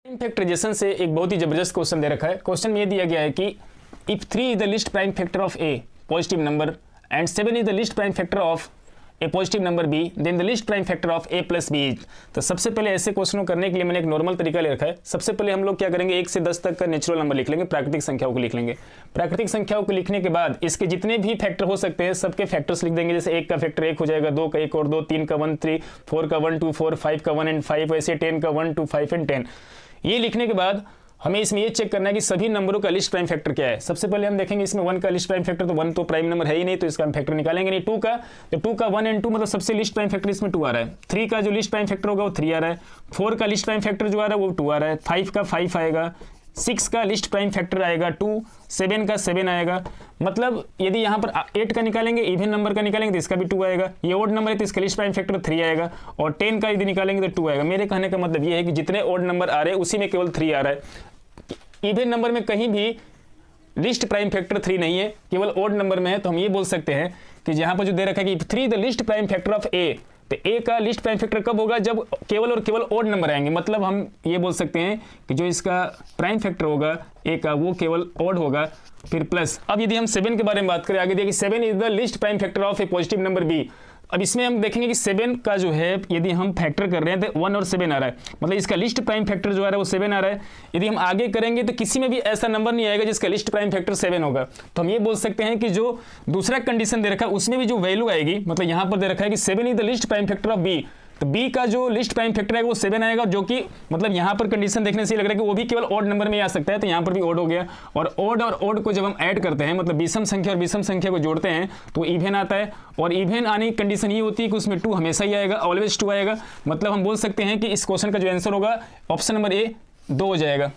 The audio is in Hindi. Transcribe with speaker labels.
Speaker 1: फैक्टराइजेशन से एक बहुत ही जबरदस्त क्वेश्चन दे रखा है। क्वेश्चन में ये दिया गया है कि if 3 is the least prime factor of a positive number and 7 is the least prime factor of a positive number b then the least prime factor of a plus b is. तो सबसे पहले ऐसे क्वेश्चन को करने के लिए मैंने एक नॉर्मल तरीका ले रखा है। सबसे पहले हम लोग क्या करेंगे, 1 से 10 तक का नेचुरल नंबर लिख लेंगे, प्राकृतिक संख्याओं को लिख लेंगे। प्राकृतिक संख्याओं को लिखने के बाद इसके जितने भी फैक्टर हो सकते हैं सबके फैक्टर्स लिख देंगे। जैसे 1 का फैक्टर 1 हो जाएगा, 2 का 1 और 2, 3 का 1 3, 4 का 1 2 4, 5 का 1 एंड 5, वैसे 10 का 1 2 5 एंड 10। ये लिखने के बाद हमें इसमें ये चेक करना है कि सभी नंबरों का लिस्ट प्राइम फैक्टर क्या है। सबसे पहले हम देखेंगे इसमें 1 का लिस्ट प्राइम फैक्टर, तो 1 तो प्राइम नंबर है ही नहीं, तो इसका हम फैक्टर निकालेंगे नहीं। 2 का, तो 2 का 1 एंड 2 मतलब सबसे लिस्ट प्राइम फैक्टर इसमें 2 आ रहा है। 3 का जो लिस्ट प्राइम फैक्टर होगा वो 3 आ रहा है। 4 का लिस्ट प्राइम फैक्टर जो आ रहा है वो 2 आ रहा है। 5 का 5 आएगा। 6 का लिस्ट प्राइम फैक्टर आएगा 2, 7 का 7 आएगा। मतलब यदि यहाँ पर 8 का निकालेंगे, इवन नंबर का निकालेंगे तो इसका भी 2 आएगा। ये ओड नंबर है तो इसका लिस्ट प्राइम फैक्टर 3 आएगा। और 10 का यदि निकालेंगे तो 2 आएगा। मेरे कहने का मतलब ये है कि जितने ओड नंबर आ रहे हैं उसी में केवल 3 आ रहा है। इवन नंबर में कहीं भी लिस्ट प्राइम फैक्टर 3 नहीं है, केवल ओड नंबर में है। तो हम ये बोल सकते हैं कि जहाँ पर जो दे रखा है कि 3 the list prime factor of A, तो ए का लिस्ट प्राइम फैक्टर कब होगा, जब केवल और केवल ओड नंबर आएंगे। मतलब हम ये बोल सकते हैं कि जो इसका प्राइम फैक्टर होगा ए का वो केवल ओड होगा, फिर प्लस। अब यदि हम 7 के बारे में बात करें, आगे देखिए 7 is the list prime factor of a positive number b. अब इसमें हम देखेंगे कि 7 का जो है यदि हम फैक्टर कर रहे हैं तो 1 और 7 आ रहा है, मतलब इसका लिस्ट प्राइम फैक्टर जो आ रहा है वो 7 आ रहा है। यदि हम आगे करेंगे तो किसी में भी ऐसा नंबर नहीं आएगा जिसका लिस्ट प्राइम फैक्टर 7 होगा। तो हम ये बोल सकते हैं कि जो दूसरा कंडीशन दे रखा है उसमें भी जो वैल्यू आएगी, मतलब यहाँ पर दे रखा है कि 7 is the list prime factor of b, तो बी का जो लिस्ट प्राइम फैक्टर है वो 7 आएगा, जो कि मतलब यहाँ पर कंडीशन देखने से लग रहा है कि वो भी केवल ओड नंबर में आ सकता है। तो यहाँ पर भी ओड हो गया। और ओड को जब हम ऐड करते हैं, मतलब विषम संख्या और विषम संख्या को जोड़ते हैं तो इवन आता है। और इवन आने की कंडीशन ये होती है कि उसमें 2 हमेशा ही आएगा, ऑलवेज 2 आएगा। मतलब हम बोल सकते हैं कि इस क्वेश्चन का जो आंसर होगा ऑप्शन नंबर ए 2 हो जाएगा।